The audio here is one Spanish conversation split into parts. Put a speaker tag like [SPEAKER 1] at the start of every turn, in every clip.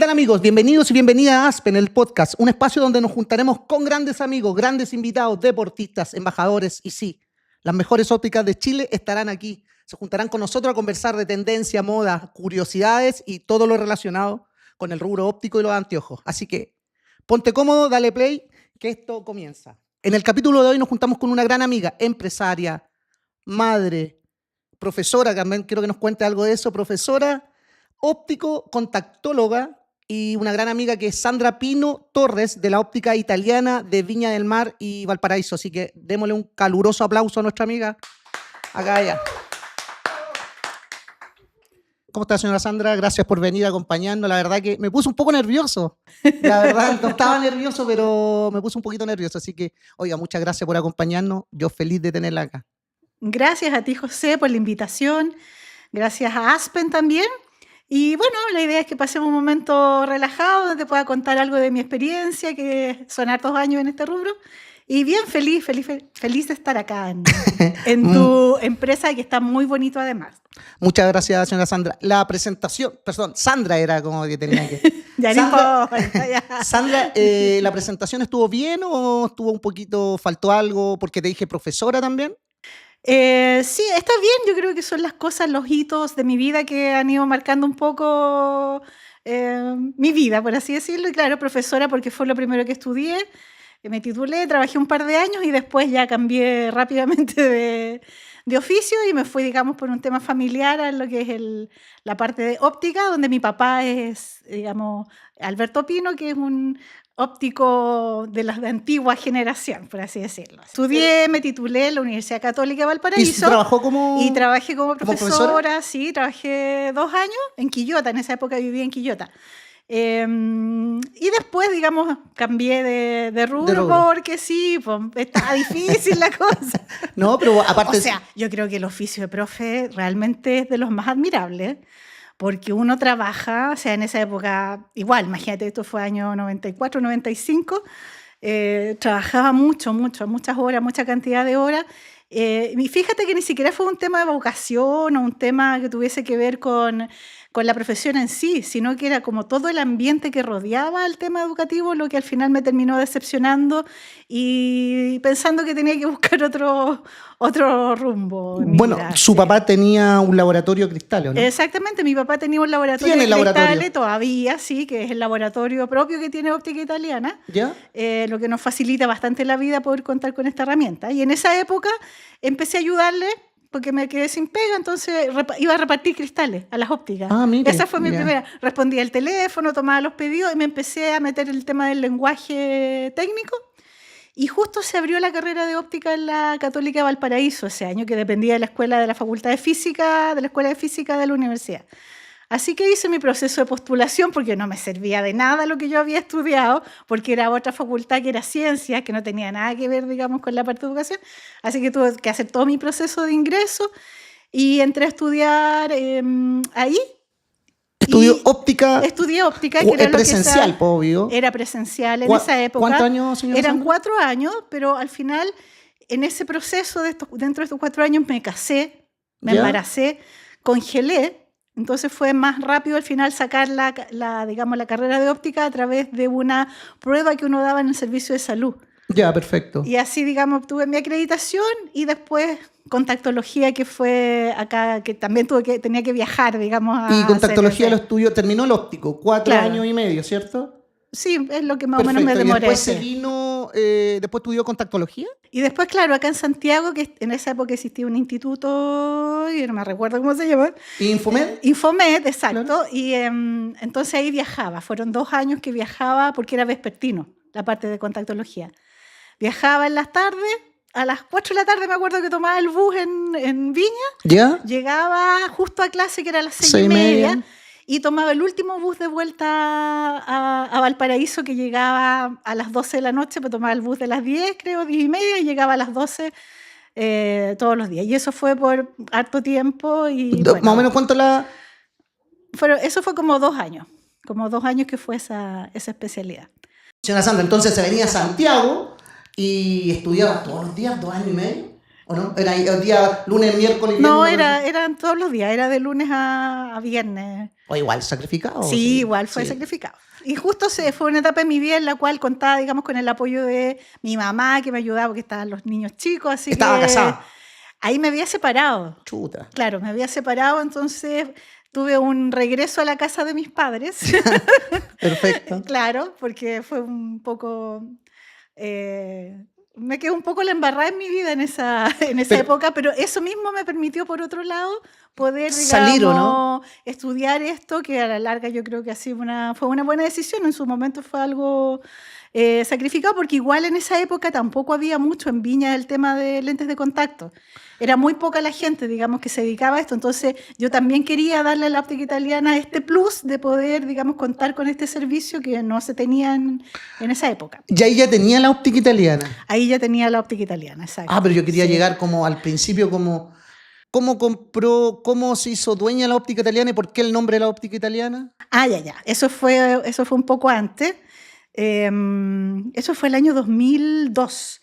[SPEAKER 1] tal amigos? Bienvenidos y bienvenidas a Aspen, el podcast, un espacio donde nos juntaremos con grandes amigos, grandes invitados, deportistas, embajadores y sí, las mejores ópticas de Chile estarán aquí. Se juntarán con nosotros a conversar de tendencia, moda, curiosidades y todo lo relacionado con el rubro óptico y los anteojos. Así que ponte cómodo, dale play, que esto comienza. En el capítulo de hoy nos juntamos con una gran amiga, empresaria, madre, profesora, también quiero que nos cuente algo de eso, profesora, óptico, contactóloga y una gran amiga que es Sandra Pino Torres de la óptica italiana de Viña del Mar y Valparaíso. Así que démosle un caluroso aplauso a nuestra amiga. Acá allá. ¿Cómo está, señora Sandra? Gracias por venir a acompañarnos. La verdad que me puse un poco nervioso. La verdad, no estaba nervioso, pero me puse un poquito nervioso. Así que, oiga, muchas gracias por acompañarnos. Yo feliz de tenerla acá.
[SPEAKER 2] Gracias a ti, José, por la invitación. Gracias a Aspen también. Y bueno, la idea es que pasemos un momento relajado donde pueda contar algo de mi experiencia, que son hartos años en este rubro. Y bien, feliz de estar acá en tu empresa, que está muy bonito además.
[SPEAKER 1] Muchas gracias, señora Sandra. La presentación, perdón, Sandra era como que tenía que...
[SPEAKER 2] Ya
[SPEAKER 1] Sandra,
[SPEAKER 2] no importa, ya.
[SPEAKER 1] Sandra, ¿la presentación estuvo bien o estuvo un poquito, faltó algo? Porque te dije profesora también.
[SPEAKER 2] Sí, está bien. Yo creo que son las cosas, los hitos de mi vida que han ido marcando un poco mi vida, por así decirlo. Y claro, profesora porque fue lo primero que estudié. Me titulé, trabajé un par de años y después ya cambié rápidamente de oficio y me fui, digamos, por un tema familiar a lo que es la parte de óptica, donde mi papá es, digamos, Alberto Pino, que es un óptico de la antigua generación, por así decirlo. Estudié, me titulé en la Universidad Católica de Valparaíso.
[SPEAKER 1] ¿Y
[SPEAKER 2] trabajé como profesora?
[SPEAKER 1] profesora?
[SPEAKER 2] Sí, trabajé 2 años en Quillota, en esa época vivía en Quillota. Y después, digamos, cambié de rubro porque sí, pues, estaba difícil la cosa.
[SPEAKER 1] No, pero aparte...
[SPEAKER 2] O sea, yo creo que el oficio de profe realmente es de los más admirables, porque uno trabaja, o sea, en esa época, igual, imagínate, esto fue año 94, 95, trabajaba muchas horas, mucha cantidad de horas. Y fíjate que ni siquiera fue un tema de vocación o un tema que tuviese que ver con la profesión en sí, sino que era como todo el ambiente que rodeaba el tema educativo lo que al final me terminó decepcionando y pensando que tenía que buscar otro rumbo en mi vida.
[SPEAKER 1] Su papá tenía un laboratorio de cristales, ¿no?
[SPEAKER 2] Exactamente, mi papá tenía un laboratorio de cristales todavía, sí, que es el laboratorio propio que tiene Óptica Italiana,
[SPEAKER 1] ¿ya?
[SPEAKER 2] Lo que nos facilita bastante la vida poder contar con esta herramienta. Y en esa época empecé a ayudarle porque me quedé sin pega, entonces iba a repartir cristales a las ópticas.
[SPEAKER 1] Mire,
[SPEAKER 2] esa fue mi primera. Respondía el teléfono, tomaba los pedidos y me empecé a meter el tema del lenguaje técnico. Y justo se abrió la carrera de óptica en la Católica de Valparaíso ese año, que dependía de la escuela de la Facultad de Física, de la Escuela de Física de la universidad. Así que hice mi proceso de postulación porque no me servía de nada lo que yo había estudiado, porque era otra facultad que era ciencias, que no tenía nada que ver, digamos, con la parte de educación. Así que tuve que hacer todo mi proceso de ingreso y entré a estudiar ahí.
[SPEAKER 1] Estudié óptica,
[SPEAKER 2] que era
[SPEAKER 1] presencial, obvio.
[SPEAKER 2] Era presencial en esa época.
[SPEAKER 1] ¿Cuántos años, señora
[SPEAKER 2] Eran
[SPEAKER 1] Sandra?
[SPEAKER 2] 4 años, pero al final, en ese proceso, dentro de estos 4 años, me casé, me embaracé, congelé. Entonces fue más rápido al final sacar digamos, la carrera de óptica a través de una prueba que uno daba en el servicio de salud.
[SPEAKER 1] Ya, perfecto.
[SPEAKER 2] Y así, digamos, obtuve mi acreditación y después contactología, que fue acá, que también tenía que viajar, digamos.
[SPEAKER 1] Y contactología lo estudió, terminó el óptico, 4 años y medio, ¿cierto?
[SPEAKER 2] Sí, es lo que más o menos me demoré.
[SPEAKER 1] Y después se vino, después estudió contactología.
[SPEAKER 2] Y después, claro, acá en Santiago, que en esa época existía un instituto, y no me recuerdo cómo se llama.
[SPEAKER 1] ¿Infomed?
[SPEAKER 2] Infomed, exacto.
[SPEAKER 1] Claro.
[SPEAKER 2] Y entonces ahí viajaba. Fueron 2 años que viajaba porque era vespertino, la parte de contactología. Viajaba en las tardes, a las 4 de la tarde me acuerdo que tomaba el bus en Viña.
[SPEAKER 1] ¿Ya?
[SPEAKER 2] Llegaba justo a clase, que era a las 6:30. Y tomaba el último bus de vuelta a Valparaíso, que llegaba a las 12 de la noche, pues tomaba el bus de las 10, creo, 10:30, y llegaba a las 12 todos los días. Y eso fue por harto tiempo. Y,
[SPEAKER 1] bueno, ¿más o menos cuánto
[SPEAKER 2] eso fue como 2 años. Como 2 años que fue esa especialidad.
[SPEAKER 1] Señora Sandra, entonces se venía a Santiago y estudiaba todos los días, 2 años y medio. ¿O no? ¿Era el día lunes, miércoles y viernes?
[SPEAKER 2] No, eran todos los días, era de lunes a viernes.
[SPEAKER 1] O igual sacrificado.
[SPEAKER 2] Sí, igual fue sacrificado. Y justo fue una etapa en mi vida en la cual contaba, digamos, con el apoyo de mi mamá, que me ayudaba porque estaban los niños chicos, así
[SPEAKER 1] Estaba casada.
[SPEAKER 2] Ahí me había separado.
[SPEAKER 1] Chuta.
[SPEAKER 2] Claro, me había separado, entonces tuve un regreso a la casa de mis padres.
[SPEAKER 1] Perfecto.
[SPEAKER 2] Claro, porque fue un poco... me quedó un poco la embarrada en mi vida en esa época, pero eso mismo me permitió, por otro lado, poder, digamos,
[SPEAKER 1] salir, ¿o no?
[SPEAKER 2] estudiar esto, que a la larga yo creo que fue una buena decisión. En su momento fue algo sacrificado, porque igual en esa época tampoco había mucho en Viña el tema de lentes de contacto. Era muy poca la gente, digamos, que se dedicaba a esto. Entonces yo también quería darle a la óptica italiana este plus de poder, digamos, contar con este servicio que no se tenía en esa época.
[SPEAKER 1] ¿Y ahí ya tenía la óptica italiana?
[SPEAKER 2] Ahí ya tenía la óptica italiana, exacto.
[SPEAKER 1] Pero yo quería llegar como al principio, como cómo compró, cómo se hizo dueña de la óptica italiana y por qué el nombre de la óptica italiana.
[SPEAKER 2] Ya. Eso fue un poco antes. Eso fue el año 2002.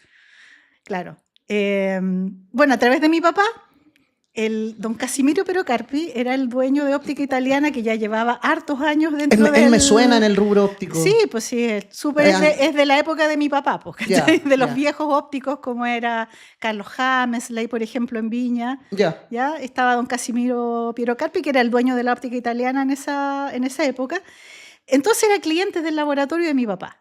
[SPEAKER 2] Claro. Bueno, a través de mi papá, el don Casimiro Perocarpi era el dueño de óptica italiana, que ya llevaba hartos años dentro
[SPEAKER 1] Él me suena en el rubro óptico.
[SPEAKER 2] Sí, pues sí, es de la época de mi papá, pues, de los viejos ópticos, como era Carlos Hamesley, por ejemplo, en Viña. Ya estaba don Casimiro Perocarpi, que era el dueño de la óptica italiana en esa época. Entonces era cliente del laboratorio de mi papá.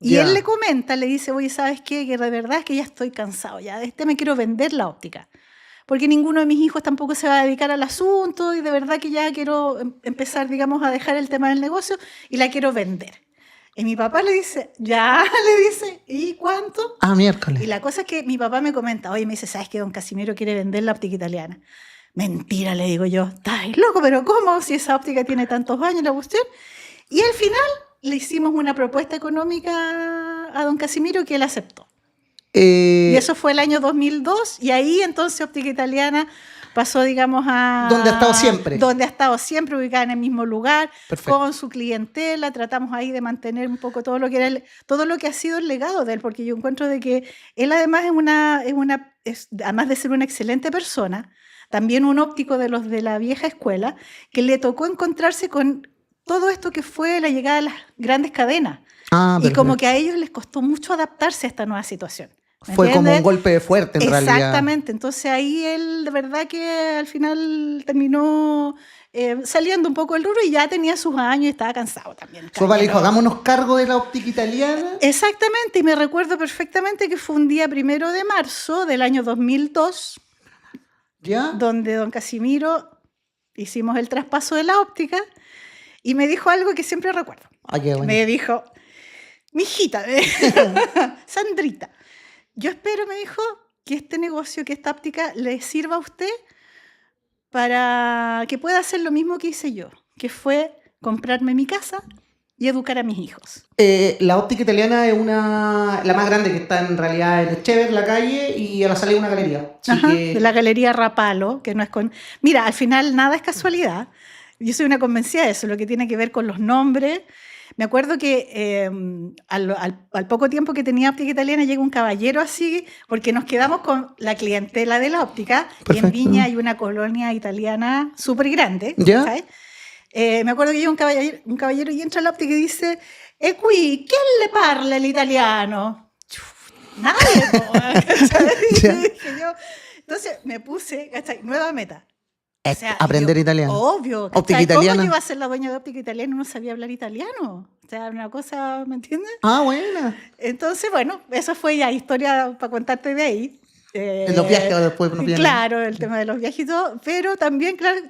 [SPEAKER 2] Y él le comenta, le dice, oye, ¿sabes qué? Que de verdad es que ya estoy cansado, ya me quiero vender la óptica. Porque ninguno de mis hijos tampoco se va a dedicar al asunto y de verdad que ya quiero empezar, digamos, a dejar el tema del negocio y la quiero vender. Y mi papá le dice, ¿y cuánto?
[SPEAKER 1] Miércoles.
[SPEAKER 2] Y la cosa es que mi papá me comenta, oye, me dice, ¿sabes que don Casimiro quiere vender la óptica italiana? Mentira, le digo yo, estás loco, pero ¿cómo? Si esa óptica tiene tantos años, la cuestión. Y al final le hicimos una propuesta económica a don Casimiro que él aceptó. Y eso fue el año 2002, y ahí entonces Óptica Italiana pasó, digamos, a...
[SPEAKER 1] Donde ha estado siempre.
[SPEAKER 2] Donde ha estado siempre, ubicada en el mismo lugar.
[SPEAKER 1] Perfecto.
[SPEAKER 2] Con su clientela. Tratamos ahí de mantener un poco todo lo que ha sido el legado de él, porque yo encuentro de que él además además de ser una excelente persona, también un óptico de los de la vieja escuela, que le tocó encontrarse con todo esto que fue la llegada de las grandes cadenas. Y como que a ellos les costó mucho adaptarse a esta nueva situación.
[SPEAKER 1] Fue como un golpe fuerte en realidad.
[SPEAKER 2] Exactamente. Entonces ahí él de verdad que al final terminó saliendo un poco del rubro y ya tenía sus años y estaba cansado también.
[SPEAKER 1] Le dijo, hagámonos cargo de la óptica italiana.
[SPEAKER 2] Exactamente. Y me recuerdo perfectamente que fue un día 1 de marzo del año 2002, donde don Casimiro hicimos el traspaso de la óptica. Y me dijo algo que siempre recuerdo.
[SPEAKER 1] Qué bueno.
[SPEAKER 2] Me dijo, mijita, Sandrita, yo espero, me dijo, que este negocio, que esta óptica le sirva a usted para que pueda hacer lo mismo que hice yo, que fue comprarme mi casa y educar a mis hijos.
[SPEAKER 1] La óptica italiana es la más grande, que está en realidad en Echever, la calle, y a la salida de una galería.
[SPEAKER 2] De la Galería Rapallo, que no es con... Mira, al final nada es casualidad. Yo soy una convencida de eso, lo que tiene que ver con los nombres. Me acuerdo que al poco tiempo que tenía óptica italiana llega un caballero así, porque nos quedamos con la clientela de la óptica. Perfecto. Y en Viña hay una colonia italiana súper grande. ¿Sabes? Me acuerdo que llega un caballero y entra a la óptica y dice, qui, ¿quién le parla el italiano? Nadie. Entonces me puse, nueva meta.
[SPEAKER 1] O sea, aprender italiano.
[SPEAKER 2] Obvio.
[SPEAKER 1] Óptica italiana.
[SPEAKER 2] ¿Cómo iba a ser la dueña de óptica italiana y no sabía hablar italiano? O sea, una cosa, ¿me entiendes?
[SPEAKER 1] Buena.
[SPEAKER 2] Entonces, bueno, eso fue ya historia para contarte de ahí.
[SPEAKER 1] En los viajes o después.
[SPEAKER 2] Claro, el tema de los viajes y todo. Pero también, claro,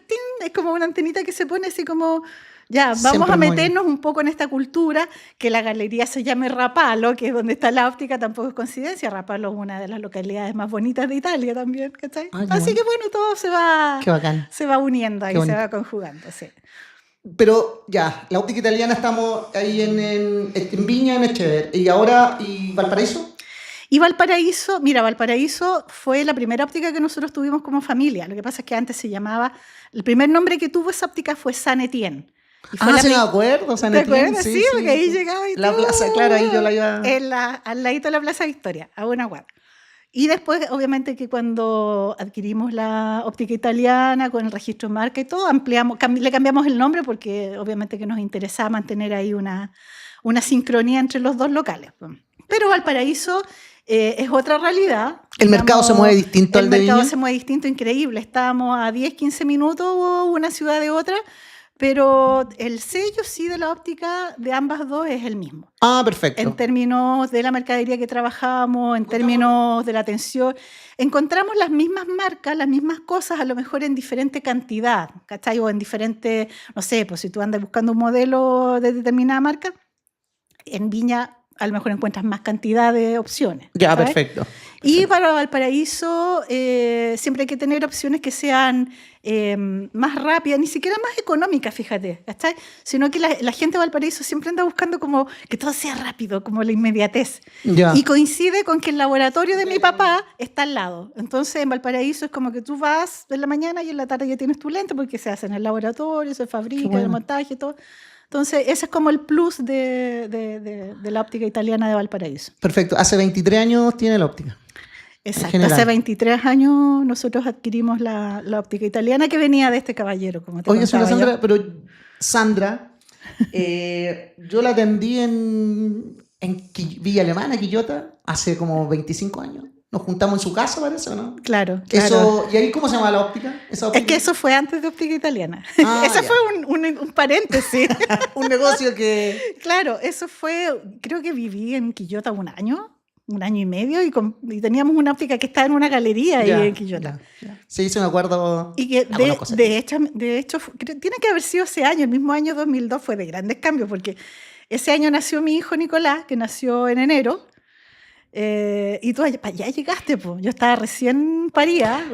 [SPEAKER 2] es como una antenita que se pone así como... Ya, vamos siempre a meternos un poco en esta cultura, que la galería se llame Rapallo, que es donde está la óptica, tampoco es coincidencia. Rapallo es una de las localidades más bonitas de Italia también, ¿cachai? Así que bueno, todo se va uniendo ahí, se va conjugando, sí.
[SPEAKER 1] Pero ya, la óptica italiana, estamos ahí en Viña, en Echever. ¿Y ahora, y Valparaíso?
[SPEAKER 2] Y Valparaíso fue la primera óptica que nosotros tuvimos como familia. Lo que pasa es que antes se llamaba, el primer nombre que tuvo esa óptica fue San Etienne.
[SPEAKER 1] Sí, me acuerdo, San Etienne.
[SPEAKER 2] ¿Te acuerdas? Sí, porque ahí llegaba y
[SPEAKER 1] la
[SPEAKER 2] todo.
[SPEAKER 1] plaza, claro, ahí yo la iba...
[SPEAKER 2] Al ladito de la Plaza Victoria, a buena guarda. Y después, obviamente, que cuando adquirimos la óptica italiana con el registro de marca y todo, le cambiamos el nombre porque obviamente que nos interesaba mantener ahí una sincronía entre los dos locales. Pero Valparaíso es otra realidad.
[SPEAKER 1] El mercado se mueve distinto al de Viña.
[SPEAKER 2] El mercado se mueve distinto, increíble. Estábamos a 10, 15 minutos una ciudad de otra, pero el sello sí de la óptica de ambas dos es el mismo.
[SPEAKER 1] Ah, perfecto.
[SPEAKER 2] En términos de la mercadería que trabajamos, en términos de la atención, encontramos las mismas marcas, las mismas cosas, a lo mejor en diferente cantidad, ¿cachai? O en diferente, no sé, pues si tú andas buscando un modelo de determinada marca, en Viña a lo mejor encuentras más cantidad de opciones.
[SPEAKER 1] Ya,
[SPEAKER 2] ¿sabes?
[SPEAKER 1] perfecto.
[SPEAKER 2] Y para Valparaíso siempre hay que tener opciones que sean más rápidas, ni siquiera más económicas, fíjate, ¿cachai? Sino que la gente de Valparaíso siempre anda buscando como que todo sea rápido, como la inmediatez.
[SPEAKER 1] Ya.
[SPEAKER 2] Y coincide con que el laboratorio de mi papá está al lado. Entonces en Valparaíso es como que tú vas en la mañana y en la tarde ya tienes tu lente porque se hace en el laboratorio, se fabrica, el montaje y todo. Entonces, ese es como el plus de la óptica italiana de Valparaíso.
[SPEAKER 1] Perfecto. Hace 23 años tiene la óptica.
[SPEAKER 2] Exacto. Hace 23 años nosotros adquirimos la óptica italiana que venía de este caballero, como te
[SPEAKER 1] Oye,
[SPEAKER 2] contaba
[SPEAKER 1] señora Sandra,
[SPEAKER 2] yo.
[SPEAKER 1] pero Sandra, yo la atendí en Villa Alemana, Quillota, hace como 25 años. Nos juntamos en su casa, parece, ¿o no?
[SPEAKER 2] Claro.
[SPEAKER 1] Eso, ¿y ahí cómo se llama la óptica? ¿Esa óptica?
[SPEAKER 2] Es que eso fue antes de óptica italiana.
[SPEAKER 1] Ah,
[SPEAKER 2] Eso
[SPEAKER 1] ya.
[SPEAKER 2] fue un paréntesis.
[SPEAKER 1] Un negocio que...
[SPEAKER 2] Claro, eso fue, creo que viví en Quillota un año y medio, y teníamos una óptica que estaba en una galería ahí en Quillota.
[SPEAKER 1] Ya. Sí, se me acuerdo.
[SPEAKER 2] Y que de hecho, tiene que haber sido ese año, el mismo año 2002, fue de grandes cambios, porque ese año nació mi hijo Nicolás, que nació en enero. Y tú ya llegaste, pues. Yo estaba recién parida,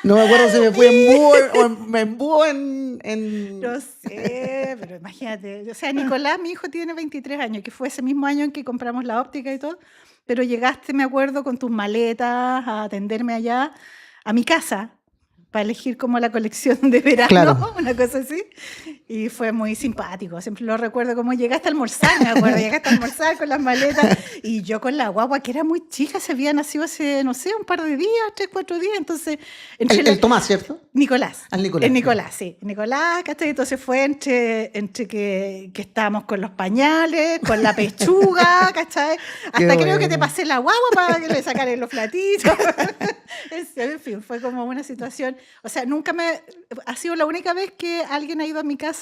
[SPEAKER 1] No me acuerdo si me fui en búho o me embúo en...
[SPEAKER 2] No sé, pero imagínate. O sea, Nicolás, mi hijo, tiene 23 años, que fue ese mismo año en que compramos la óptica y todo. Pero llegaste, me acuerdo, con tus maletas a atenderme allá a mi casa para elegir como la colección de verano,
[SPEAKER 1] Claro.
[SPEAKER 2] Una cosa así. Y fue muy simpático. Siempre lo recuerdo como llegaste a almorzar, me acuerdo. Llegaste a almorzar con las maletas y yo con la guagua, que era muy chica, se había nacido hace, no sé, un par de días, 3, 4 días. Entonces,
[SPEAKER 1] El Tomás, ¿cierto?
[SPEAKER 2] Nicolás.
[SPEAKER 1] Al Nicolás.
[SPEAKER 2] El Nicolás, sí. Nicolás, ¿cachai? Entonces fue entre que estábamos con los pañales, con la pechuga, ¿cachai? Hasta creo que te pasé la guagua para que le sacaran los platitos. En fin, fue como una situación. O sea, ha sido la única vez que alguien ha ido a mi casa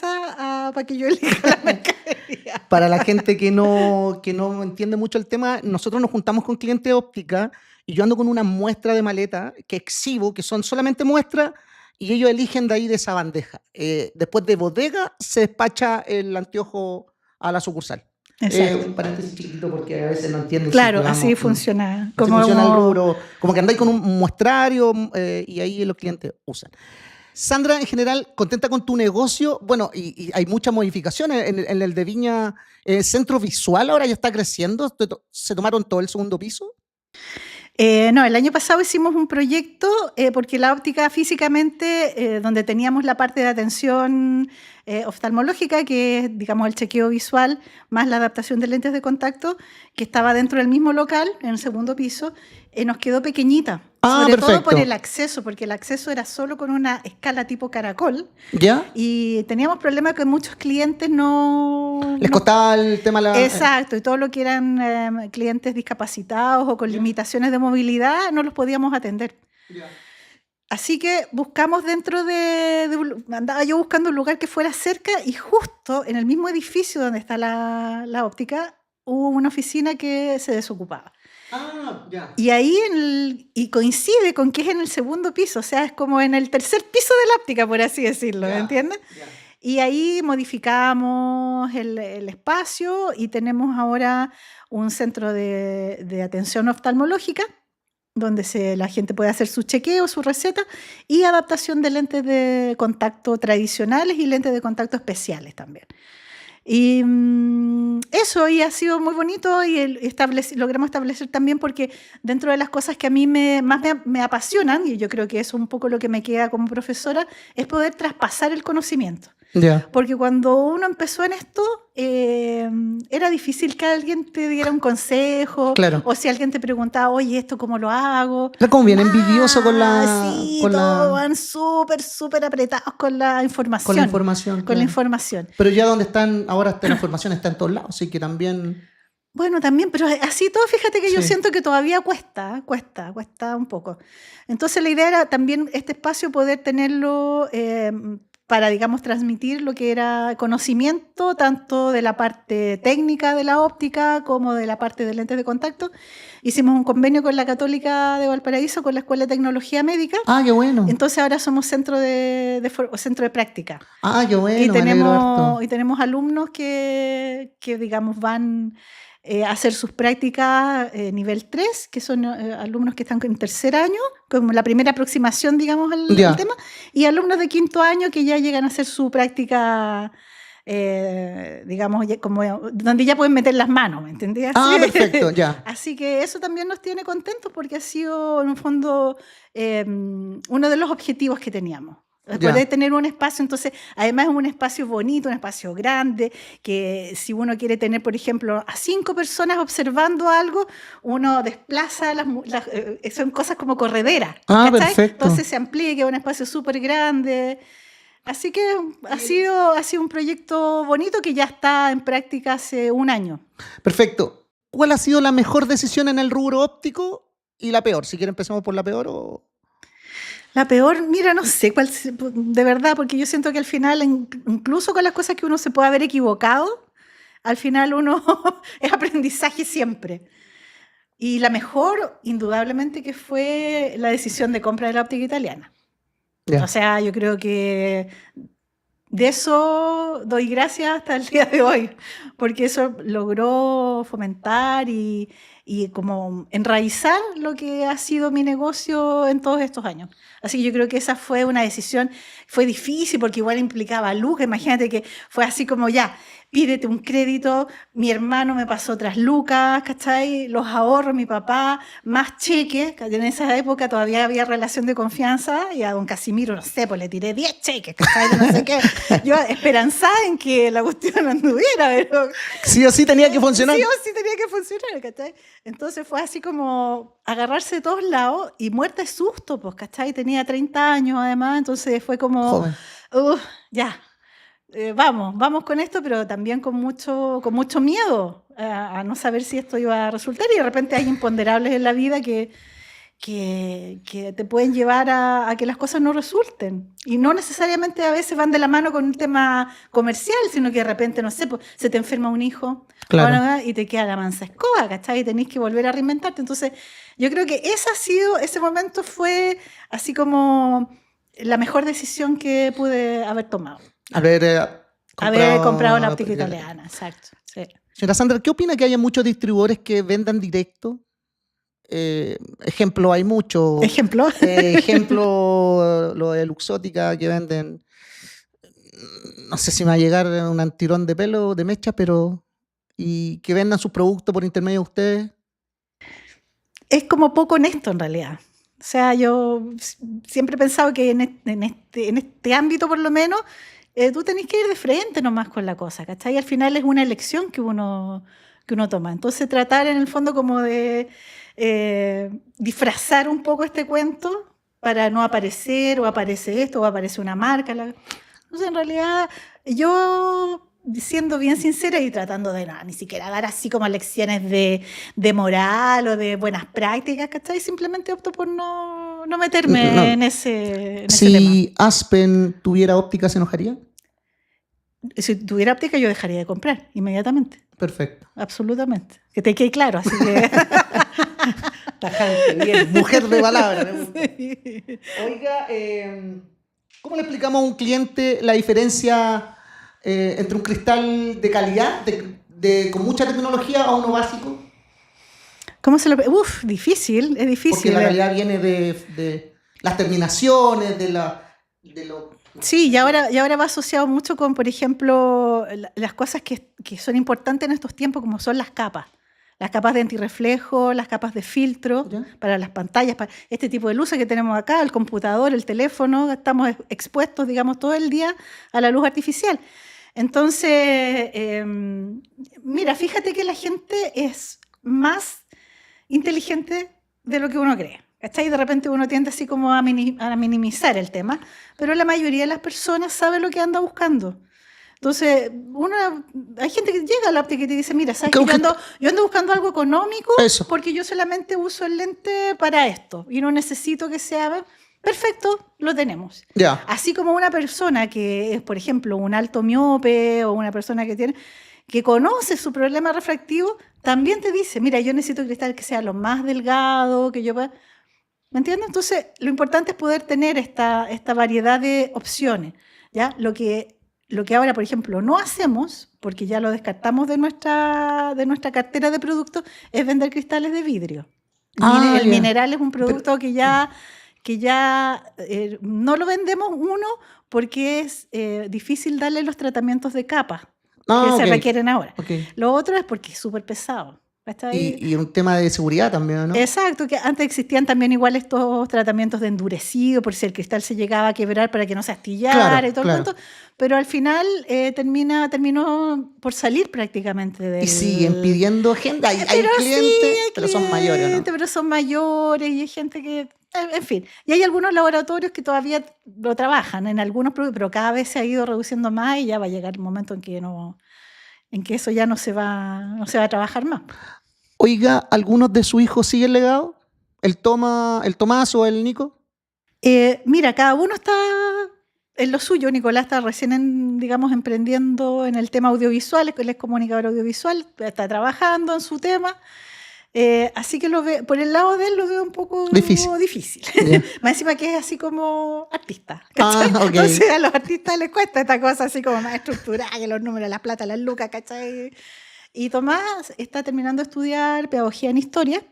[SPEAKER 2] para que yo elija la mercadería.
[SPEAKER 1] Para la gente que no entiende mucho el tema, nosotros nos juntamos con clientes de óptica y yo ando con una muestra de maleta que exhibo, que son solamente muestras, y ellos eligen de ahí de esa bandeja. Después de bodega se despacha el anteojo a la sucursal. Un paréntesis chiquito porque a veces no entienden.
[SPEAKER 2] Claro, así funciona.
[SPEAKER 1] Así funciona el rubro. Como que andáis con un muestrario y ahí los clientes usan. Sandra, en general, ¿contenta con tu negocio? Bueno, y hay muchas modificaciones en el de Viña. El centro visual ahora ya está creciendo. ¿Se tomaron todo el segundo piso?
[SPEAKER 2] No, el año pasado hicimos un proyecto porque la óptica físicamente, donde teníamos la parte de atención oftalmológica, que es, digamos, el chequeo visual, más la adaptación de lentes de contacto, que estaba dentro del mismo local, en el segundo piso, nos quedó pequeñita. Sobre todo por el acceso, porque el acceso era solo con una escala tipo caracol.
[SPEAKER 1] ¿Ya?
[SPEAKER 2] Y teníamos problemas que muchos clientes
[SPEAKER 1] Les costaba el tema
[SPEAKER 2] Exacto, y todo lo que eran clientes discapacitados o con limitaciones de movilidad no los podíamos atender.
[SPEAKER 1] Ya.
[SPEAKER 2] Así que buscamos andaba yo buscando un lugar que fuera cerca y justo en el mismo edificio donde está la óptica hubo una oficina que se desocupaba.
[SPEAKER 1] Ah, ya.
[SPEAKER 2] Y ahí y coincide con que es en el segundo piso, o sea, es como en el tercer piso de la óptica, por así decirlo, ¿me entiendes?
[SPEAKER 1] Ya.
[SPEAKER 2] Y ahí modificamos el espacio y tenemos ahora un centro de atención oftalmológica donde la gente puede hacer su chequeo, su receta y adaptación de lentes de contacto tradicionales y lentes de contacto especiales también. Y eso y ha sido muy bonito y logramos establecer también porque dentro de las cosas que a mí más me apasionan, y yo creo que eso es un poco lo que me queda como profesora, es poder traspasar el conocimiento.
[SPEAKER 1] Ya.
[SPEAKER 2] Porque cuando uno empezó en esto, era difícil que alguien te diera un consejo,
[SPEAKER 1] Claro.
[SPEAKER 2] o si alguien te preguntaba, oye, ¿esto cómo lo hago?
[SPEAKER 1] Era como bien envidioso con
[SPEAKER 2] Sí,
[SPEAKER 1] con
[SPEAKER 2] todos
[SPEAKER 1] la,
[SPEAKER 2] van súper apretados con la información.
[SPEAKER 1] con la información.
[SPEAKER 2] Con
[SPEAKER 1] claro.
[SPEAKER 2] la información.
[SPEAKER 1] Pero ya donde están, ahora la información está en todos lados, así que también...
[SPEAKER 2] Bueno, también, pero así todo, fíjate que yo
[SPEAKER 1] Sí.
[SPEAKER 2] siento que todavía cuesta un poco. Entonces la idea era también este espacio poder tenerlo para, digamos, transmitir lo que era conocimiento, tanto de la parte técnica de la óptica como de la parte de lentes de contacto. Hicimos un convenio con la Católica de Valparaíso, con la Escuela de Tecnología Médica.
[SPEAKER 1] Ah, qué bueno.
[SPEAKER 2] Entonces ahora somos centro de práctica.
[SPEAKER 1] Ah, qué bueno,
[SPEAKER 2] Y
[SPEAKER 1] me alegro harto.
[SPEAKER 2] tenemos alumnos que digamos, van a hacer sus prácticas nivel 3, que son alumnos que están en tercer año, como la primera aproximación, digamos,
[SPEAKER 1] Ya.
[SPEAKER 2] al tema, y alumnos de quinto año que ya llegan a hacer su práctica, digamos, como donde ya pueden meter las manos, ¿me entendías?
[SPEAKER 1] Ah, perfecto, ya.
[SPEAKER 2] Así que eso también nos tiene contentos porque ha sido, en un fondo, uno de los objetivos que teníamos.
[SPEAKER 1] Ya.
[SPEAKER 2] Poder tener un espacio, entonces, además es un espacio bonito, un espacio grande, que si uno quiere tener, por ejemplo, a 5 personas observando algo, uno desplaza son cosas como correderas.
[SPEAKER 1] Ah,
[SPEAKER 2] ¿cachai?
[SPEAKER 1] perfecto.
[SPEAKER 2] Entonces se amplía, que es un espacio súper grande. Así que ha sido un proyecto bonito que ya está en práctica hace un año.
[SPEAKER 1] Perfecto. ¿Cuál ha sido la mejor decisión en el rubro óptico y la peor? Si quieren empezamos por la peor o...
[SPEAKER 2] La peor, mira, no sé cuál, de verdad, porque yo siento que al final, incluso con las cosas que uno se puede haber equivocado, al final uno es aprendizaje siempre. Y la mejor, indudablemente, que fue la decisión de compra de la óptica italiana.
[SPEAKER 1] Ya.
[SPEAKER 2] O sea, yo creo que de eso doy gracias hasta el día de hoy, porque eso logró fomentar y como enraizar lo que ha sido mi negocio en todos estos años. Así que yo creo que esa fue una decisión, fue difícil porque igual implicaba lucas. Imagínate que fue así como ya, pídete un crédito, mi hermano me pasó otras lucas, ¿cachai? Los ahorros, mi papá, más cheques, que en esa época todavía había relación de confianza, y a don Casimiro, no sé, pues le tiré 10 cheques, ¿cachai? De no sé qué. Yo esperanzada en que la cuestión anduviera, pero...
[SPEAKER 1] Sí o sí tenía que funcionar.
[SPEAKER 2] Sí o sí tenía que funcionar, ¿cachai? Entonces fue así como agarrarse de todos lados y muerta de susto, pues, ¿cachai? Tenía 30 años además, entonces fue como,
[SPEAKER 1] Joven.
[SPEAKER 2] ya, vamos con esto, pero también con mucho miedo a no saber si esto iba a resultar, y de repente hay imponderables en la vida que te pueden llevar a que las cosas no resulten. Y no necesariamente a veces van de la mano con un tema comercial, sino que de repente, no sé, pues, se te enferma un hijo,
[SPEAKER 1] Claro.
[SPEAKER 2] bueno, y te queda la mansa escoba, ¿cachai? Y tenés que volver a reinventarte. Entonces, yo creo que ese momento fue así como la mejor decisión que pude haber tomado.
[SPEAKER 1] Haber
[SPEAKER 2] comprado la óptica italiana, exacto. Sí.
[SPEAKER 1] Señora Sandra, ¿qué opina que haya muchos distribuidores que vendan directo? Ejemplo, hay muchos.
[SPEAKER 2] ¿Ejemplo?
[SPEAKER 1] Ejemplo, lo de Luxótica que venden. No sé si me va a llegar un antirón de pelo, de mecha, pero. Y que vendan sus productos por intermedio de ustedes.
[SPEAKER 2] Es como poco honesto en realidad. O sea, yo siempre he pensado que en este ámbito, por lo menos, tú tenés que ir de frente nomás con la cosa, ¿cachai? Y al final es una elección que uno toma. Entonces, tratar en el fondo como de disfrazar un poco este cuento para no aparecer, o aparece esto, o aparece una marca. Entonces, en realidad, yo, siendo bien sincera y tratando de ni siquiera dar así como lecciones de moral o de buenas prácticas, ¿cachai? Simplemente opto por no meterme
[SPEAKER 1] No.
[SPEAKER 2] en ese tema.
[SPEAKER 1] Si Aspen tuviera óptica, ¿se enojaría?
[SPEAKER 2] Si tuviera óptica, yo dejaría de comprar inmediatamente.
[SPEAKER 1] Perfecto.
[SPEAKER 2] Absolutamente. Que te quede claro, así que...
[SPEAKER 1] Tajante, bien. Mujer de palabra. Me gusta.
[SPEAKER 2] Sí.
[SPEAKER 1] Oiga, ¿cómo le explicamos a un cliente la diferencia entre un cristal de calidad, con mucha tecnología, a uno básico?
[SPEAKER 2] ¿Cómo se lo...? Uf, difícil, es difícil.
[SPEAKER 1] Porque la calidad viene de las terminaciones, de lo...
[SPEAKER 2] Sí, y ahora va asociado mucho con, por ejemplo, las cosas que son importantes en estos tiempos, como son las capas. Las capas de antirreflejo, las capas de filtro
[SPEAKER 1] ¿Ya?
[SPEAKER 2] para las pantallas, para este tipo de luces que tenemos acá, el computador, el teléfono, estamos expuestos, digamos, todo el día a la luz artificial. Entonces, mira, fíjate que la gente es más inteligente de lo que uno cree. ¿Cachai? De repente uno tiende así como a minimizar el tema, pero la mayoría de las personas sabe lo que anda buscando. Entonces, hay gente que llega a la óptica y te dice, mira, ¿sabes que yo ando buscando algo económico
[SPEAKER 1] Eso.
[SPEAKER 2] porque yo solamente uso el lente para esto y no necesito que sea... Perfecto, lo tenemos.
[SPEAKER 1] Ya.
[SPEAKER 2] Así como una persona que es, por ejemplo, un alto miope o una persona que conoce su problema refractivo, también te dice, mira, yo necesito cristal que sea lo más delgado, que yo pueda... ¿Me entiendes? Entonces, lo importante es poder tener esta variedad de opciones, ¿ya? Lo que ahora, por ejemplo, no hacemos, porque ya lo descartamos de nuestra cartera de productos, es vender cristales de vidrio. El mineral es un producto que ya no lo vendemos, porque es difícil darle los tratamientos de capa que se requieren ahora.
[SPEAKER 1] Okay.
[SPEAKER 2] Lo otro es porque es súper pesado.
[SPEAKER 1] Y un tema de seguridad también, ¿no?
[SPEAKER 2] Exacto, que antes existían también igual estos tratamientos de endurecido, por si el cristal se llegaba a quebrar para que no se astillara y todo el mundo, pero al final terminó por salir prácticamente del...
[SPEAKER 1] Y siguen pidiendo gente, hay clientes, pero son mayores, ¿no?
[SPEAKER 2] Pero son mayores y hay gente que... En fin, y hay algunos laboratorios que todavía lo trabajan en algunos productos, pero cada vez se ha ido reduciendo más y ya va a llegar el momento en que eso ya no se va a trabajar más.
[SPEAKER 1] Oiga, ¿algunos de sus hijos siguen el legado? ¿El Tomás o el Nico?
[SPEAKER 2] Mira, cada uno está en lo suyo. Nicolás está recién, emprendiendo en el tema audiovisual, él es comunicador audiovisual, está trabajando en su tema. Así que por el lado de él lo veo un poco difícil. Yeah. Más encima que es así como artista. ¿Cachai? Okay. Entonces a los artistas les cuesta esta cosa así como más estructurada, que los números, la plata, las lucas, ¿cachai? Y Tomás está terminando de estudiar pedagogía en historia,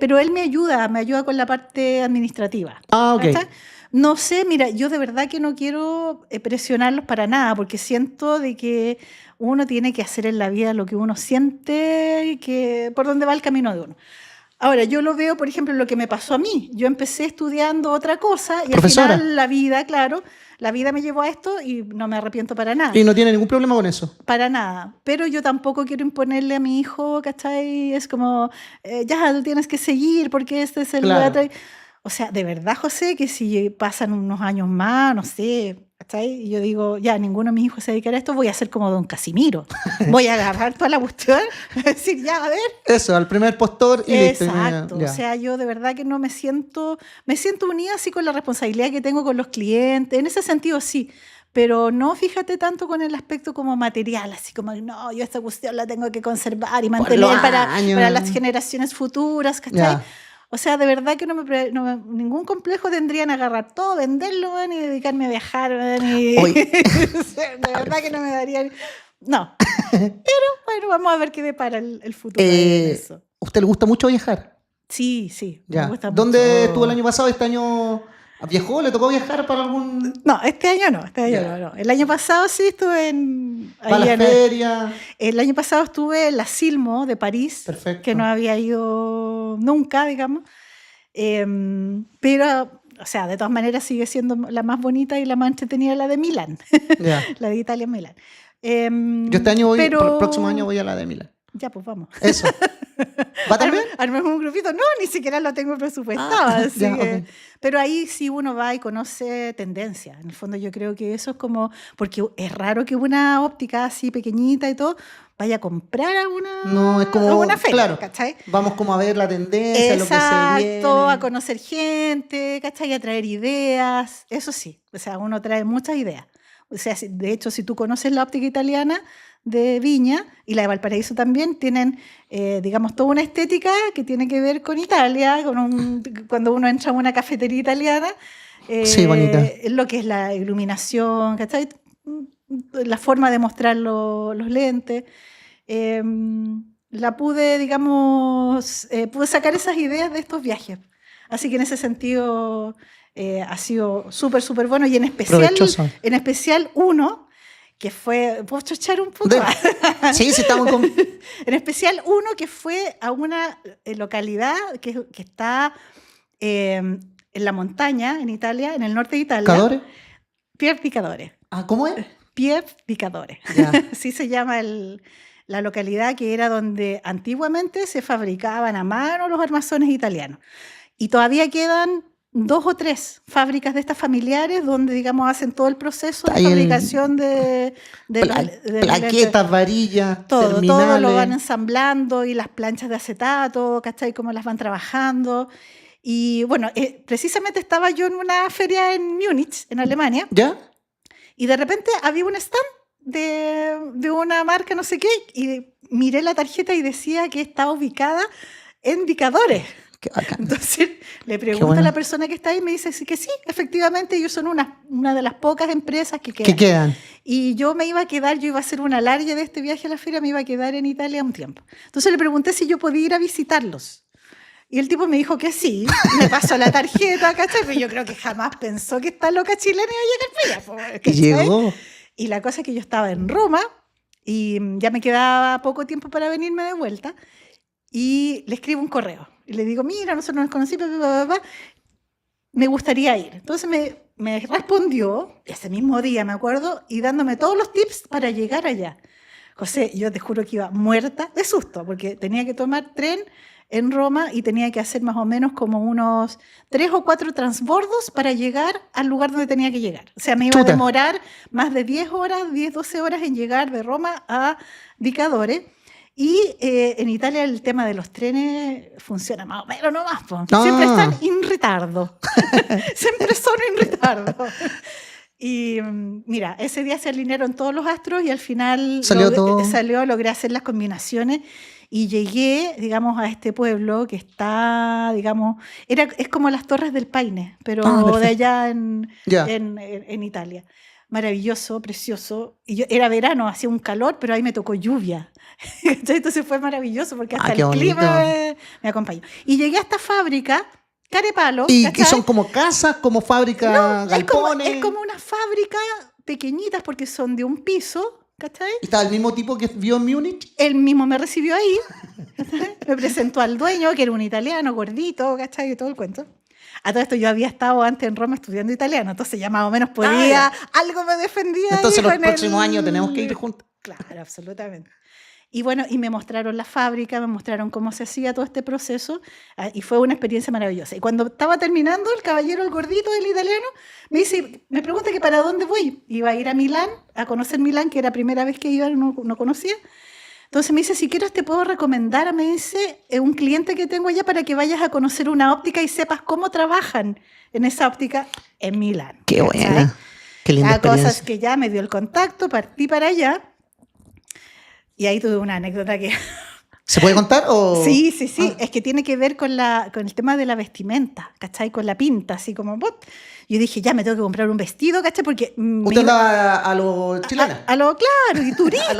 [SPEAKER 2] pero él me ayuda con la parte administrativa.
[SPEAKER 1] Okay.
[SPEAKER 2] No sé, mira, yo de verdad que no quiero presionarlos para nada, porque siento de que uno tiene que hacer en la vida lo que uno siente, por dónde va el camino de uno. Ahora, yo lo veo, por ejemplo, lo que me pasó a mí. Yo empecé estudiando otra cosa y
[SPEAKER 1] ¿Profesora?
[SPEAKER 2] Al final la vida me llevó a esto y no me arrepiento para nada.
[SPEAKER 1] ¿Y no tiene ningún problema con eso?
[SPEAKER 2] Para nada. Pero yo tampoco quiero imponerle a mi hijo, ¿cachai? Es como, ya lo tienes que seguir porque este es el...
[SPEAKER 1] Claro.
[SPEAKER 2] O sea, de verdad, José, que si pasan unos años más, no sé, ¿cachai? Y yo digo, ya, ninguno de mis hijos se dedicará a esto, voy a ser como don Casimiro. Voy a agarrar toda la cuestión, decir, ya, a ver.
[SPEAKER 1] Eso, al primer postor y listo.
[SPEAKER 2] Exacto. O sea, yo de verdad que no me siento unida así con la responsabilidad que tengo con los clientes. En ese sentido, sí. Pero no, fíjate, tanto con el aspecto como material, así como, no, yo esta cuestión la tengo que conservar y mantener para las generaciones futuras, ¿cachai? Ya. O sea, de verdad que ningún complejo tendría en agarrar todo, venderlo, y dedicarme a viajar. De verdad que no me daría... No. Pero bueno, vamos a ver qué depara el futuro de eso.
[SPEAKER 1] ¿Usted le gusta mucho viajar?
[SPEAKER 2] Sí, ya. Me gusta
[SPEAKER 1] ¿Dónde
[SPEAKER 2] mucho.
[SPEAKER 1] estuvo el año pasado? ¿Este año viajó? ¿Le tocó viajar para algún...?
[SPEAKER 2] No, este año no. El año pasado sí estuve
[SPEAKER 1] ¿Para la feria?
[SPEAKER 2] El año pasado estuve en la Silmo de París.
[SPEAKER 1] Perfecto.
[SPEAKER 2] Que no había ido nunca, digamos. Pero, o sea, de todas maneras sigue siendo la más bonita y la más entretenida la de Milán. La de Italia en Milán.
[SPEAKER 1] Yo este año el próximo año voy a la de Milán.
[SPEAKER 2] Ya, pues vamos.
[SPEAKER 1] Eso. ¿Va también?
[SPEAKER 2] Armemos un grupito. No, ni siquiera lo tengo presupuestado. Okay. Pero ahí sí uno va y conoce tendencias. En el fondo yo creo que eso es como... Porque es raro que una óptica así pequeñita y todo vaya a comprar alguna feria,
[SPEAKER 1] claro,
[SPEAKER 2] ¿cachai?
[SPEAKER 1] Vamos como a ver la tendencia, lo que se viene.
[SPEAKER 2] Exacto, a conocer gente, ¿cachai? A traer ideas. Eso sí, o sea, uno trae muchas ideas. O sea, de hecho, si tú conoces la óptica italiana de Viña y la de Valparaíso también, tienen, digamos, toda una estética que tiene que ver con Italia, cuando uno entra a una cafetería italiana,
[SPEAKER 1] sí, bonita.
[SPEAKER 2] Lo que es la iluminación, ¿cachai? La forma de mostrar los lentes. Pude sacar esas ideas de estos viajes. Así que en ese sentido ha sido súper, súper bueno y en especial uno que fue, ¿puedo chochar un poco?
[SPEAKER 1] Sí, sí, estamos con...
[SPEAKER 2] En especial uno que fue a una localidad que está en la montaña, en Italia, en el norte de Italia.
[SPEAKER 1] ¿Cadore?
[SPEAKER 2] Pier di Cadore.
[SPEAKER 1] Ah, ¿cómo es?
[SPEAKER 2] Pier di Cadore.
[SPEAKER 1] Ya.
[SPEAKER 2] Así se llama la localidad que era donde antiguamente se fabricaban a mano los armazones italianos. Y todavía quedan 2 o 3 fábricas de estas familiares donde, digamos, hacen todo el proceso de fabricación de
[SPEAKER 1] plaquetas, varillas,
[SPEAKER 2] todo
[SPEAKER 1] terminales.
[SPEAKER 2] lo van ensamblando y las planchas de acetato, ¿cachai? Cómo las van trabajando. Y bueno, precisamente estaba yo en una feria en Múnich, en Alemania.
[SPEAKER 1] ¿Ya?
[SPEAKER 2] Y de repente había un stand de una marca no sé qué y miré la tarjeta y decía que estaba ubicada en Di Cadore.
[SPEAKER 1] Qué bacán.
[SPEAKER 2] Entonces le pregunto a la persona que está ahí y me dice que sí, efectivamente ellos son una de las pocas empresas que quedan.
[SPEAKER 1] ¿Qué quedan?
[SPEAKER 2] Y yo me iba a quedar, yo iba a hacer un alargue de este viaje a la feria, me iba a quedar en Italia un tiempo. Entonces le pregunté si yo podía ir a visitarlos. Y el tipo me dijo que sí, me pasó la tarjeta, ¿cachai? Pero yo creo que jamás pensó que esta loca chilena iba a llegar para allá.
[SPEAKER 1] Y llegó.
[SPEAKER 2] Y la cosa es que yo estaba en Roma y ya me quedaba poco tiempo para venirme de vuelta y le escribo un correo. Y le digo, mira, nosotros nos conocimos, me gustaría ir. Entonces me respondió ese mismo día, me acuerdo, y dándome todos los tips para llegar allá. José, yo te juro que iba muerta de susto, porque tenía que tomar tren en Roma y tenía que hacer más o menos como unos 3 o 4 transbordos para llegar al lugar donde tenía que llegar. O sea, me iba a demorar más de 10 horas, 10, 12 horas en llegar de Roma a Di Cadore. Y en Italia el tema de los trenes funciona más o menos nomás. Siempre están in ritardo. Siempre son in ritardo. Y mira, ese día se alinearon todos los astros y al final logré hacer las combinaciones y llegué, digamos, a este pueblo que está, digamos, es como las Torres del Paine, pero de allá en Italia. Maravilloso, precioso. Y era verano, hacía un calor, pero ahí me tocó lluvia. Entonces fue maravilloso porque hasta el clima me acompañó. Y llegué a esta fábrica, Carepalo.
[SPEAKER 1] ¿Y que son como casas, como fábricas, galpones?
[SPEAKER 2] Es como una fábrica pequeñitas porque son de un piso, ¿cachai?
[SPEAKER 1] ¿Y estaba el mismo tipo que vio en Múnich?
[SPEAKER 2] Él mismo me recibió ahí, me presentó al dueño, que era un italiano, gordito, ¿cachai? Y todo el cuento. A todo esto yo había estado antes en Roma estudiando italiano, entonces ya más o menos podía, algo me defendía.
[SPEAKER 1] Entonces los próximos años tenemos que ir juntos.
[SPEAKER 2] Claro, absolutamente. Y bueno, y me mostraron la fábrica, me mostraron cómo se hacía todo este proceso y fue una experiencia maravillosa. Y cuando estaba terminando, el caballero, el gordito del italiano, me pregunta que para dónde voy. Iba a ir a Milán, a conocer Milán, que era la primera vez que iba, no conocía. Entonces me dice, si quieres te puedo recomendar, me dice, un cliente que tengo allá para que vayas a conocer una óptica y sepas cómo trabajan en esa óptica en Milán.
[SPEAKER 1] Qué buena, qué linda experiencia.
[SPEAKER 2] Cosas que ya me dio el contacto, partí para allá. Y ahí tuve una anécdota que...
[SPEAKER 1] ¿Se puede contar? O...
[SPEAKER 2] Sí. Es que tiene que ver con el tema de la vestimenta, ¿cachai? Con la pinta, así como... Yo dije, ya me tengo que comprar un vestido, ¿cachai? Porque...
[SPEAKER 1] ¿Usted andaba a lo chilena?
[SPEAKER 2] Claro, y turista,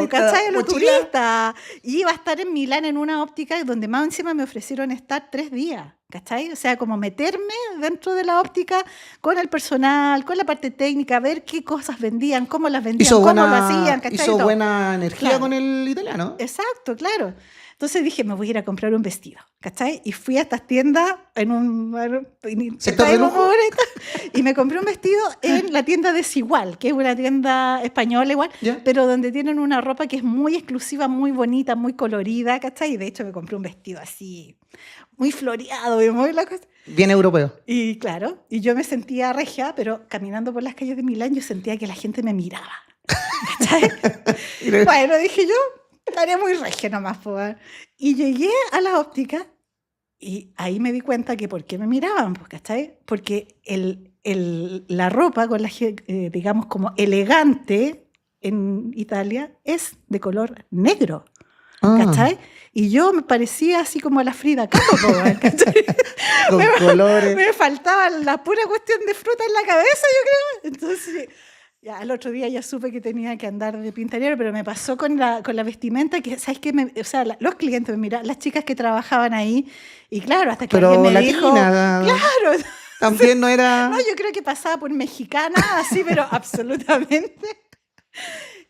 [SPEAKER 2] ¿cachai? A lo
[SPEAKER 1] mochila.
[SPEAKER 2] Turista. Y iba a estar en Milán en una óptica donde más encima me ofrecieron estar 3 días. ¿Cachai? O sea, como meterme dentro de la óptica con el personal, con la parte técnica, ver qué cosas vendían, cómo las vendían, cómo lo hacían, ¿cachai?
[SPEAKER 1] Hizo buena energía con el italiano.
[SPEAKER 2] Exacto, claro. Entonces dije, me voy a ir a comprar un vestido, ¿cachai? Y fui a estas tiendas en un
[SPEAKER 1] sector de lujo
[SPEAKER 2] y me compré un vestido en la tienda Desigual, que es una tienda española igual, pero donde tienen una ropa que es muy exclusiva, muy bonita, muy colorida, ¿cachai? Y de hecho me compré un vestido así, muy floreado, muy la cosa.
[SPEAKER 1] Bien europeo.
[SPEAKER 2] Y claro, y yo me sentía regia, pero caminando por las calles de Milán yo sentía que la gente me miraba, ¿cachai? Bueno, dije yo, estaré muy regia nomás, pues. Y llegué a la óptica y ahí me di cuenta que por qué me miraban, pues, ¿cachai? Porque la ropa, con la, digamos, como elegante en Italia, es de color negro, ¿cachai? Y yo me parecía así como a la Frida Kahlo, ¿cachai?
[SPEAKER 1] Con colores.
[SPEAKER 2] Me faltaba la pura cuestión de fruta en la cabeza, yo creo. Entonces... Ya, el otro día ya supe que tenía que andar de pintalero, pero me pasó con la vestimenta que, ¿sabes qué? Los clientes me miraban, las chicas que trabajaban ahí, y claro, hasta que alguien me dijo... Claro.
[SPEAKER 1] También no era...
[SPEAKER 2] No, yo creo que pasaba por mexicana, así, pero absolutamente.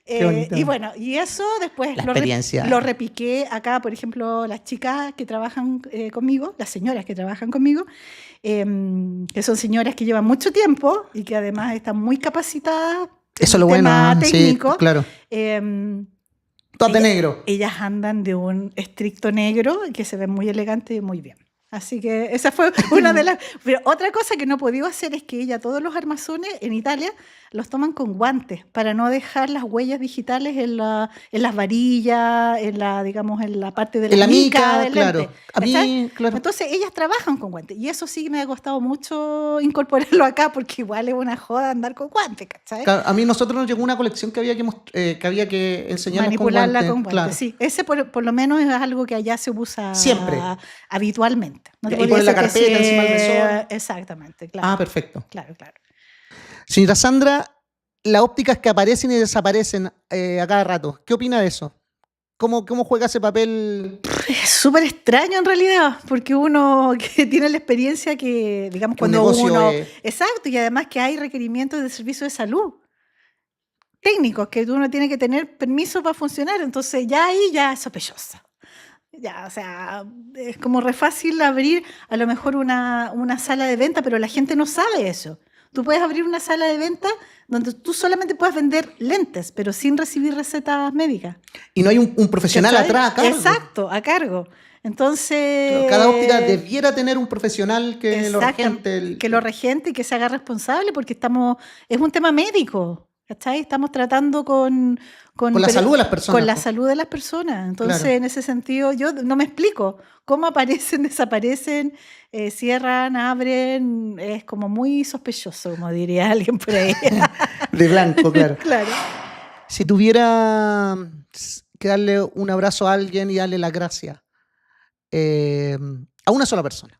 [SPEAKER 1] Qué bonito.
[SPEAKER 2] Y bueno, y eso después
[SPEAKER 1] La experiencia.
[SPEAKER 2] lo repiqué acá, por ejemplo, las chicas que trabajan conmigo, las señoras que trabajan conmigo, que son señoras que llevan mucho tiempo y que además están muy capacitadas
[SPEAKER 1] Eso es
[SPEAKER 2] en
[SPEAKER 1] lo
[SPEAKER 2] el tema
[SPEAKER 1] bueno,
[SPEAKER 2] técnico.
[SPEAKER 1] sí, claro. Todas de negro.
[SPEAKER 2] Ellas andan de un estricto negro que se ven muy elegantes y muy bien. Así que esa fue una de las... Pero otra cosa que no he podido hacer es que ella todos los armazones en Italia los toman con guantes para no dejar las huellas digitales en las varillas, digamos, en la parte de
[SPEAKER 1] En la mica,
[SPEAKER 2] mica del
[SPEAKER 1] claro.
[SPEAKER 2] lente.
[SPEAKER 1] A mí,
[SPEAKER 2] ¿Cachai?
[SPEAKER 1] claro.
[SPEAKER 2] Entonces ellas trabajan con guantes y eso sí que me ha costado mucho incorporarlo acá porque igual es una joda andar con guantes, ¿cachai?
[SPEAKER 1] Claro, a mí nosotros nos llegó una colección que había que enseñarnos
[SPEAKER 2] Manipularla con guantes,
[SPEAKER 1] claro.
[SPEAKER 2] sí. Ese por lo menos es algo que allá se usa
[SPEAKER 1] Siempre.
[SPEAKER 2] habitualmente. No te
[SPEAKER 1] Y
[SPEAKER 2] podría
[SPEAKER 1] poner la
[SPEAKER 2] decir que
[SPEAKER 1] carpeta encima del mesón.
[SPEAKER 2] Exactamente, claro.
[SPEAKER 1] Ah, perfecto.
[SPEAKER 2] Claro.
[SPEAKER 1] Señora Sandra, las ópticas que aparecen y desaparecen a cada rato, ¿qué opina de eso? ¿Cómo juega ese papel?
[SPEAKER 2] Es súper extraño en realidad, porque uno que tiene la experiencia que, digamos, cuando uno... Exacto, y además que hay requerimientos de servicio de salud técnicos, que uno tiene que tener permiso para funcionar, entonces ya ahí ya es sospechosa. Ya, o sea, es como re fácil abrir a lo mejor una sala de venta, pero la gente no sabe eso. Tú puedes abrir una sala de venta donde tú solamente puedes vender lentes, pero sin recibir recetas médicas.
[SPEAKER 1] Y no hay un profesional atrás a cargo.
[SPEAKER 2] Exacto, a cargo. Entonces...
[SPEAKER 1] Cada óptica debiera tener un profesional que lo regente.
[SPEAKER 2] Que lo regente y que se haga responsable, porque es un tema médico. ¿Cachai? Estamos tratando con
[SPEAKER 1] la salud de las personas.
[SPEAKER 2] Con la salud de las personas. Entonces,
[SPEAKER 1] claro.
[SPEAKER 2] En ese sentido, yo no me explico cómo aparecen, desaparecen, cierran, abren. Es como muy sospechoso, como diría alguien por ahí.
[SPEAKER 1] De blanco, claro.
[SPEAKER 2] Claro.
[SPEAKER 1] Si tuviera que darle un abrazo a alguien y darle las gracias a una sola persona.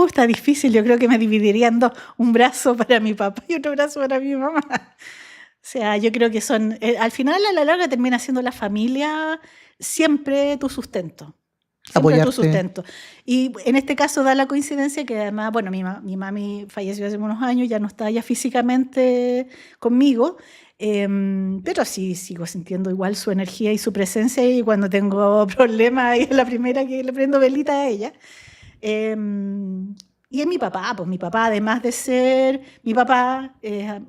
[SPEAKER 2] Está difícil. Yo creo que me dividiría en dos. Un brazo para mi papá y otro brazo para mi mamá. O sea, yo creo que son... al final, a la larga, termina siendo la familia siempre tu sustento. Siempre tu sustento. Y en este caso da la coincidencia que además, bueno, mi mami falleció hace unos años, ya no está ya físicamente conmigo, pero sí sigo sintiendo igual su energía y su presencia, y cuando tengo problemas, ella es la primera que le prendo velita a ella. Y es mi papá, pues mi papá, además de ser mi papá,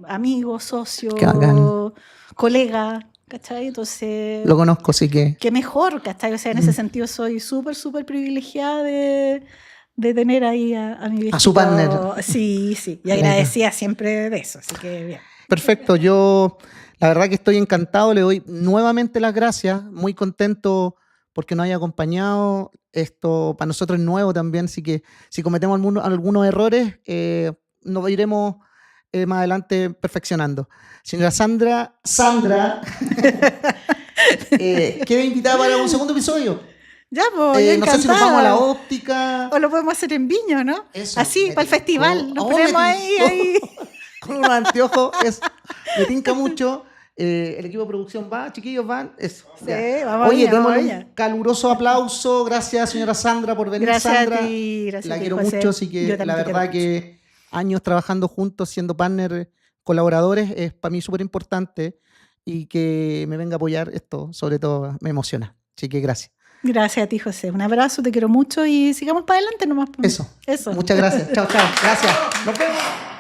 [SPEAKER 2] amigo, socio, colega, ¿cachai? Entonces...
[SPEAKER 1] Lo conozco, sí que...
[SPEAKER 2] Qué mejor, ¿cachai? O sea, en ese sentido soy súper, súper privilegiada de tener ahí a mi viejito.
[SPEAKER 1] A su partner.
[SPEAKER 2] Sí, y agradecida siempre de eso, así que bien.
[SPEAKER 1] Perfecto, yo la verdad que estoy encantado, le doy nuevamente las gracias, muy contento porque nos haya acompañado. Esto para nosotros es nuevo también, así que si cometemos algunos errores, nos iremos más adelante perfeccionando. Señora Sandra, ¿queda invitada para un segundo episodio?
[SPEAKER 2] Ya, pues,
[SPEAKER 1] no sé si nos vamos a la óptica.
[SPEAKER 2] O lo podemos hacer en Viña, ¿no?
[SPEAKER 1] Eso,
[SPEAKER 2] así, para el festival. Nos ponemos ahí.
[SPEAKER 1] Con unos anteojos. Me tinca mucho. El equipo de producción va, chiquillos van. Eso.
[SPEAKER 2] Sí, vamos.
[SPEAKER 1] Oye, démosle un caluroso aplauso. Gracias, señora Sandra, por venir.
[SPEAKER 2] Gracias
[SPEAKER 1] Sandra.
[SPEAKER 2] A ti, gracias
[SPEAKER 1] la
[SPEAKER 2] a ti,
[SPEAKER 1] quiero
[SPEAKER 2] José.
[SPEAKER 1] mucho, así que la verdad que años trabajando juntos, siendo partner, colaboradores, es para mí súper importante, y que me venga a apoyar esto, sobre todo, me emociona. Así que gracias.
[SPEAKER 2] Gracias a ti, José. Un abrazo, te quiero mucho y sigamos para adelante nomás.
[SPEAKER 1] Eso. Muchas gracias. Chao. Gracias. Nos vemos.